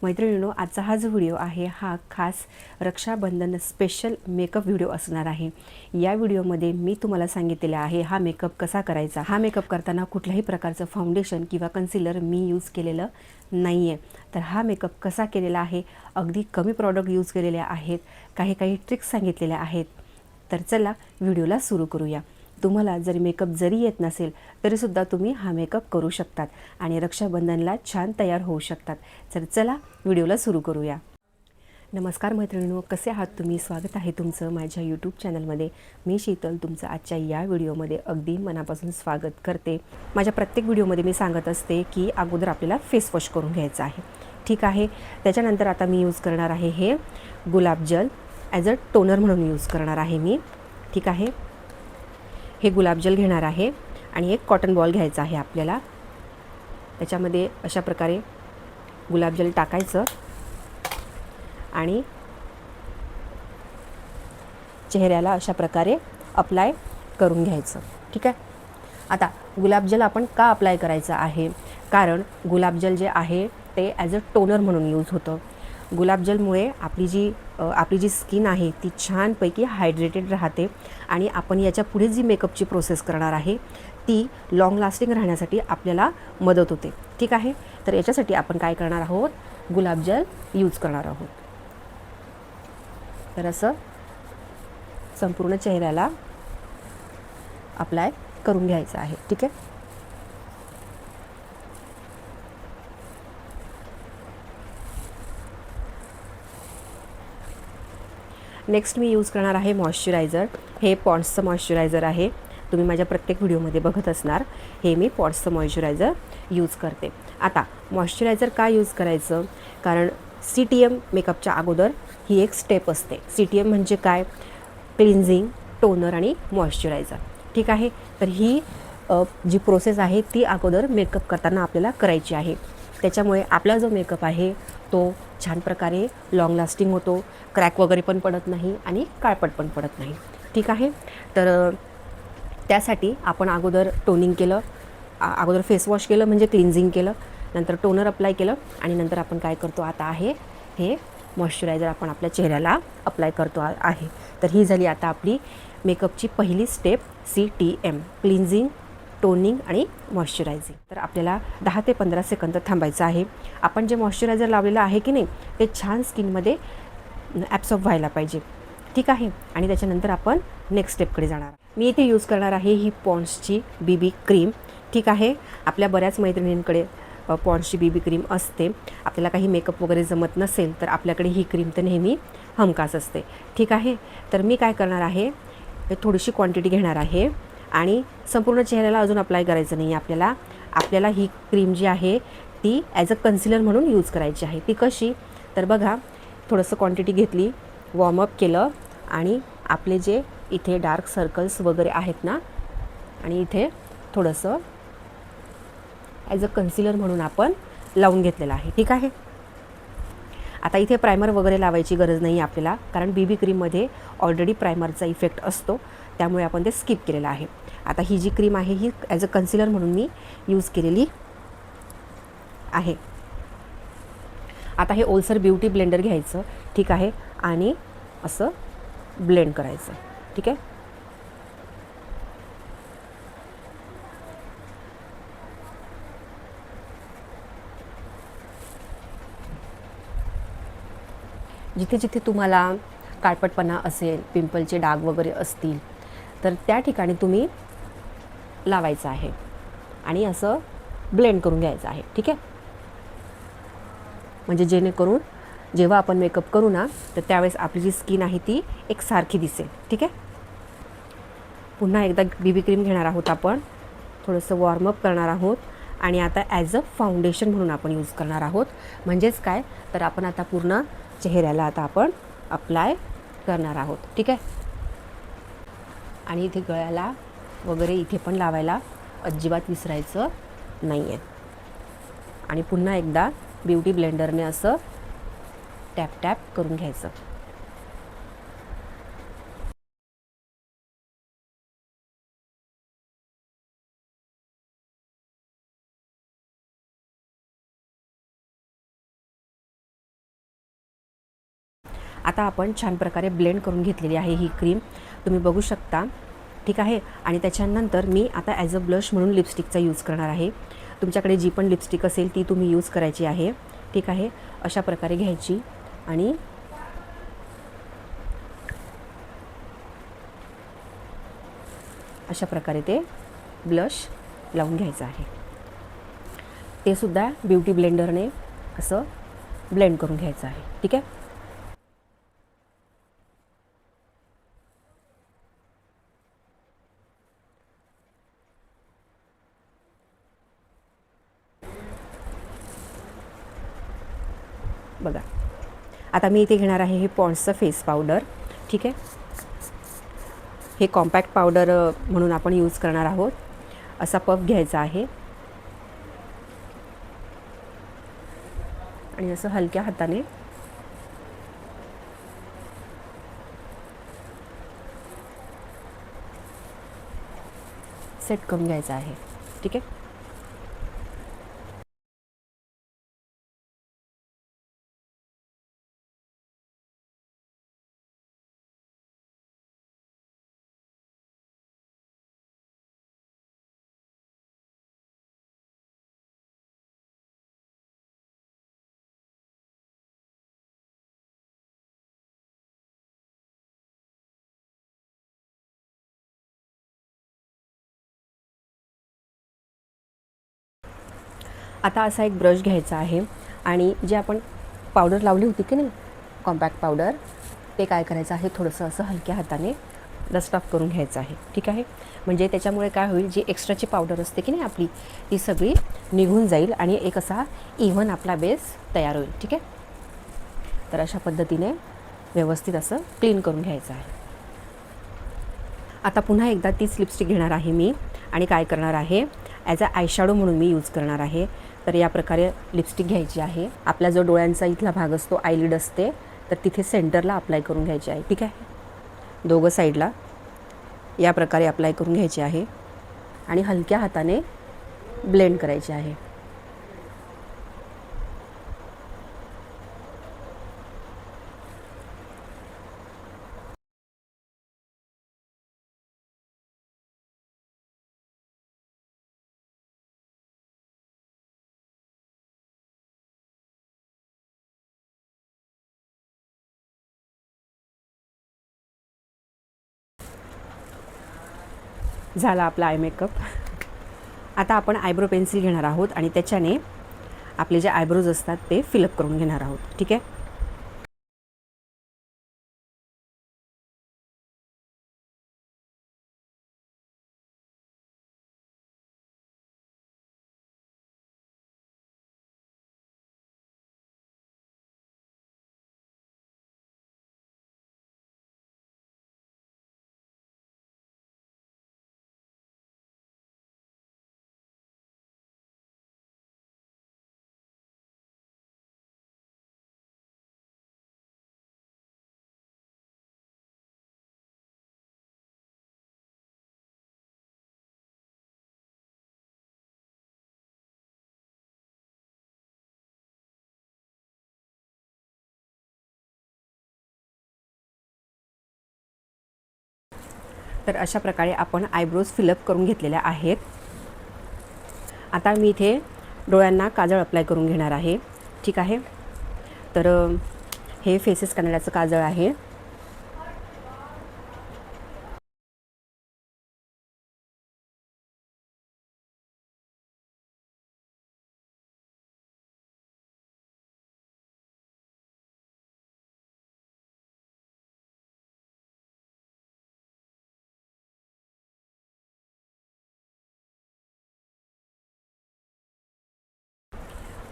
मैत्रिणींनो, आजचा हा जो व्हिडिओ आहे हा खास रक्षाबंधन स्पेशल मेकअप व्हिडिओ असणार आहे। या व्हिडिओमध्ये मी तुम्हाला सांगितलेलं आहे हा मेकअप कसा करायचा। हा मेकअप करताना कुठल्याही प्रकारचं फाउंडेशन किंवा कन्सिलर मी यूज केलेलं नाही आहे। तर हा मेकअप कसा केलेला आहे, अगदी कमी प्रॉडक्ट यूज केलेले आहेत, काही ट्रिक्स सांगितलेल्या आहेत। तर चला व्हिडिओला सुरू करूया। तुम्हाला जरी मेकअप जरी येत नसेल तरीसुद्धा तुम्ही हा मेकअप करू शकतात आणि रक्षाबंधनला छान तयार होऊ शकतात। तर चला व्हिडिओला सुरू करूया। नमस्कार मैत्रिणींनो, कसे आहात तुम्ही? स्वागत आहे तुमचं माझ्या यूट्यूब चॅनलमध्ये। मी शीतल तुमचं आजच्या या व्हिडिओमध्ये अगदी मनापासून स्वागत करते। माझ्या प्रत्येक व्हिडिओमध्ये मी सांगत असते की अगोदर आपल्याला फेस वॉश करून घ्यायचं आहे, ठीक आहे। त्याच्यानंतर आता मी यूज करणार आहे हे गुलाब जल ॲज अ टोनर म्हणून यूज करणार आहे मी, ठीक आहे। हे गुलाब जल घेणार आहे आणि एक कॉटन बॉल घ्यायचा आहे आपल्याला। त्याच्यामध्ये अशा प्रकारे गुलाब जल टाकायचं आणि चेहऱ्याला अशा प्रकारे अप्लाय करून घ्यायचं, ठीक आहे। आता गुलाबजल आपण का अप्लाय करायचं आहे, कारण गुलाबजल जे आहे ते ॲज अ टोनर म्हणून यूज होतं। गुलाबजलमुळे आपली जी स्किन आहे ती छानपैकी हायड्रेटेड राहते आणि आपण याच्या पुढे जी मेकअपची प्रोसेस करणार आहे ती लॉंग लास्टिंग राहण्यासाठी आपल्याला मदत होते, ठीक आहे। तर याच्यासाठी आपण काय करणार आहोत, गुलाबजल यूज करणार आहोत। तर असं संपूर्ण चेहऱ्याला अप्लाय करून घ्यायचं आहे, ठीक आहे। नेक्स्ट मी यूज करणार आहे मॉइश्चरायझर। हे पॉन्ड्सचं मॉइश्चरायझर आहे, तुम्ही माझ्या प्रत्येक व्हिडिओमध्ये बघत असणार। हे मी पॉन्ड्सचं मॉइश्चरायझर यूज करते। आता मॉइश्चरायझर का यूज करायचं, कारण CTM मेकअपच्या अगोदर ही एक स्टेप असते। CTM म्हणजे काय, क्लिन्झिंग, टोनर आणि मॉइश्चरायझर, ठीक आहे। तर ही जी प्रोसेस आहे ती अगोदर मेकअप करताना आपल्याला करायची आहे। त्याच्यामुळे आपला जो मेकअप आहे तो छान प्रकारे लॉंग लास्टिंग होतो, क्रॅक वगैरे पण पडत नाही आणि काळपट पण पडत नाही, ठीक आहे। तर त्यासाठी आपण अगोदर टोनिंग केलं, अगोदर फेस वॉश केलं म्हणजे क्लिन्झिंग केलं, नंतर टोनर अप्लाय केलं आणि नंतर आपण काय करतो आता आहे हे मॉइश्चरायझर आपण आपल्या चेहऱ्याला अप्लाय करतो आहे। तर ही झाली आता आपली मेकअपची पहिली स्टेप, CTM, क्लिन्झिंग, टोनिंग आणि मॉइश्चरायझिंग। तर आपल्याला 10 ते 15 सेकंद थांबायचं आहे। आपण जे मॉइश्चरायझर लावलेलं आहे की नाही ते छान स्किनमध्ये ॲब्सॉर्ब व्हायला पाहिजे, ठीक आहे। आणि त्याच्यानंतर आपण नेक्स्ट स्टेपकडे जाणार। मी इथे यूज करणार आहे ही पॉन्ड्सची BB क्रीम, ठीक आहे। आपल्या बऱ्याच मैत्रिणींकडे पॉन्ड्सची BB क्रीम असते। आपल्याला काही मेकअप वगैरे जमत नसेल तर आपल्याकडे ही क्रीम तर नेहमी हमखास असते, ठीक आहे। तर मी काय करणार आहे, थोडीशी क्वांटिटी घेणार आहे आणि संपूर्ण चेहऱ्याला अजून अप्लाय करायचं नाही आहे आपल्याला ही क्रीम जी आहे ती ॲज अ कन्सिलर म्हणून यूज करायची आहे। ती कशी, तर बघा, थोडंसं क्वांटिटी घेतली, वॉर्मअप केलं आणि आपले जे इथे डार्क सर्कल्स वगैरे आहेत ना, आणि इथे थोडंसं ॲज अ कन्सिलर म्हणून आपण लावून घेतलेलं आहे, ठीक आहे। आता इथे प्रायमर वगैरे लावायची गरज नाही आपल्याला, कारण BB क्रीममध्ये ऑलरेडी प्रायमरचा इफेक्ट असतो, त्यामुळे आपण ते स्किप केलेलं आहे। आता ही जी क्रीम आहे ही ॲज अ कन्सिलर म्हणून मी यूज केलेली आहे। आता हे ओलसर ब्युटी ब्लेंडर घ्यायचं, ठीक आहे, आणि असं ब्लेंड करायचं, ठीक आहे। जिथे जिथे तुम्हाला काळपटपणा असेल, पिंपलचे डाग वगैरे असतील तर त्या ठिकाणी तुम्ही लावायचं आहे आणि असं ब्लेंड करून घ्यायचं आहे, ठीक आहे। म्हणजे जेणेकरून जेव्हा आपण मेकअप करू ना तर त्यावेळेस आपली जी स्किन आहे ती एकसारखी दिसेल, ठीक आहे। पुन्हा एकदा BB क्रीम घेणार आहोत आपण, थोडंसं वॉर्मअप करणार आहोत आणि आता ॲज अ फाउंडेशन म्हणून आपण यूज करणार आहोत। म्हणजेच काय, तर आपण आता पूर्ण चेहऱ्याला आता आपण अप्लाय करणार आहोत, ठीक आहे। आणि इथे गळ्याला वगैरे इथे पण लावायला अजिबात विसरायचं नाही आहे। आणि पुन्हा एकदा ब्युटी ब्लेंडरने असं टॅप टॅप करून घ्यायचं। आता आपण छान प्रकारे ब्लेंड करून घेतलेली आहे ही क्रीम, तुम्ही बघू शकता. ठीक आहे. आणि त्याच्यानंतर मी आता ॲज अ ब्लश म्हणून लिपस्टिकचा यूज करणार आहे. तुमच्याकडे जी पण लिपस्टिक असेल ती तुम्ही यूज करायची आहे. ठीक आहे. अशा प्रकारे घ्यायची आणि अशा प्रकारे ते ब्लश लावून घ्यायचं आहे. ते सुद्धा ब्युटी ब्लेंडरने असं ब्लेंड करून घ्यायचं आहे. ठीक आहे. बघा, आता मी इथे घेणार आहे हे पॉन्ड्सचं फेस पावडर. ठीक आहे. हे कॉम्पॅक्ट पावडर म्हणून आपण यूज करणार आहोत. असा पफ घ्यायचा आहे आणि असं हलक्या हाताने सेट करून घ्यायचा आहे. ठीक आहे. आता असा एक ब्रश घ्यायचा आहे आणि जे आपण पावडर लावली होती की नाही, कॉम्पॅक्ट पावडर, ते काय करायचं आहे, थोडंसं असं हलक्या हाताने डस्ट ऑफ करून घ्यायचं आहे. ठीक आहे. म्हणजे त्याच्यामुळे काय होईल, जी एक्स्ट्राची पावडर असते की नाही आपली, ती सगळी निघून जाईल आणि एक असा इव्हन आपला बेस तयार होईल. ठीक आहे. तर अशा पद्धतीने व्यवस्थित असं क्लीन करून घ्यायचं आहे. आता पुन्हा एकदा तीच लिपस्टिक घेणार आहे मी आणि काय करणार आहे, ॲज अ आयशॅडो म्हणून मी यूज करणार आहे. तर या प्रकारे लिपस्टिक घ्यायची आहे. आपला जो डोळ्यांचा इथला भाग असतो, आयलिड असते, तर तिथे सेंटरला अप्लाय करून घ्यायची आहे. ठीक आहे. दोघं साईडला या प्रकारे अप्लाय करून घ्यायची आहे आणि हलक्या हाताने ब्लेंड करायची आहे. झाला आपला आय मेकअप. आता आपण आयब्रो पेन्सिल घेणार आहोत आणि त्याच्याने आपले जे आयब्रोज असतात ते फिलअप करून घेणार आहोत. ठीक आहे. तर अशा प्रकारे आपण आयब्रोज फिलअप करून घेतलेल्या आहेत. आता मी इथे डोळ्यांना काजळ अप्लाय करून घेणार आहे. ठीक आहे. तर हे फेसेस कॅनडाचं काजळ आहे.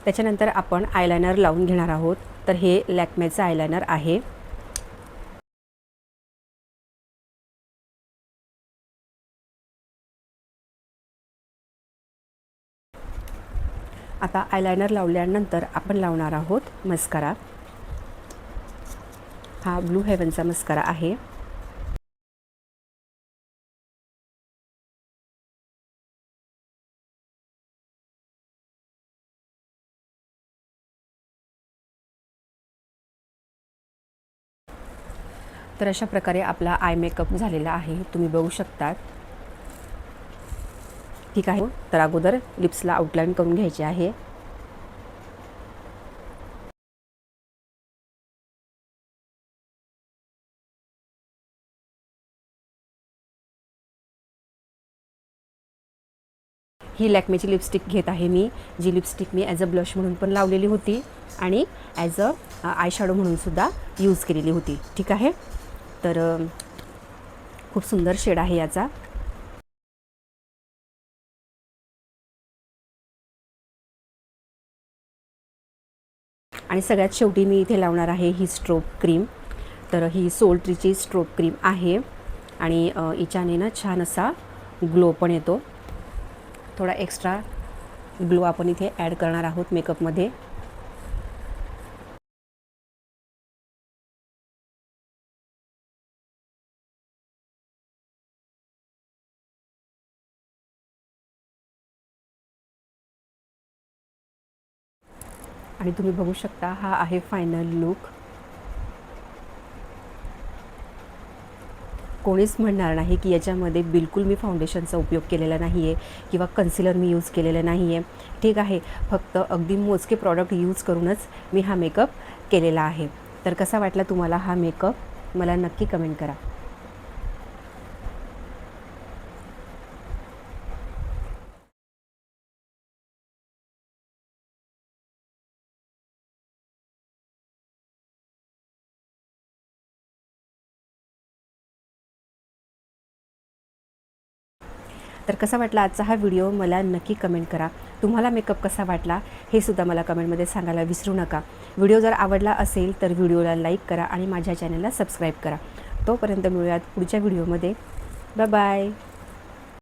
त्याच्यानंतर आपण आयलायनर लावून घेणार आहोत. तर हे लॅक्मेचं आयलायनर आहे. आता आयलायनर लावल्यानंतर आपण लावणार आहोत मस्कारा. हा ब्लू हेवनचा मस्कारा आहे. तर अशा प्रकारे आपला आय मेकअप झालेला आहे, तुम्ही बघू शकता. ठीक आहे. तर अगोदर लिप्सला आउटलाईन करून घ्यायची आहे. ही लॅक्मेची लिपस्टिक घेत आहे मी, जी लिपस्टिक मी ॲज अ ब्लश म्हणून पण लावलेली होती आणि ॲज अ आय शॅडो म्हणूनसुद्धा यूज केलेली होती. ठीक आहे. तर खूप सुंदर शेड आहे याचा. आणि सगळ्यात शेवटी मी इथे लावणार आहे ही स्ट्रोब क्रीम. तर ही सोल ट्रीची स्ट्रोब क्रीम आहे आणि हिच्याने ना छान असा ग्लो पण येतो. थोडा एक्स्ट्रा ग्लो आपण इथे ॲड करणार आहोत मेकअपमध्ये. आणि तुम्ही बघू शकता हा आहे फायनल लुक. कोणीच म्हणणार नाही की याच्यामध्ये बिलकुल मी फाउंडेशनचा उपयोग केलेला नाही आहे किंवा कन्सिलर मी यूज केलेलं नाही आहे. ठीक आहे. फक्त अगदी मोजके प्रॉडक्ट यूज करूनच मी हा मेकअप केलेला आहे. तर कसा वाटला तुम्हाला हा मेकअप मला नक्की कमेंट करा. तर कसा वाटला आजचा हा व्हिडिओ मला नक्की कमेंट करा. तुम्हाला मेकअप कसा वाटला हे सुद्धा मला कमेंटमध्ये सांगायला विसरू नका. व्हिडिओ जर आवडला असेल तर व्हिडिओला लाईक करा आणि माझ्या चॅनलला सबस्क्राईब करा. तोपर्यंत मिळूयात पुढच्या व्हिडिओमध्ये. Bye bye.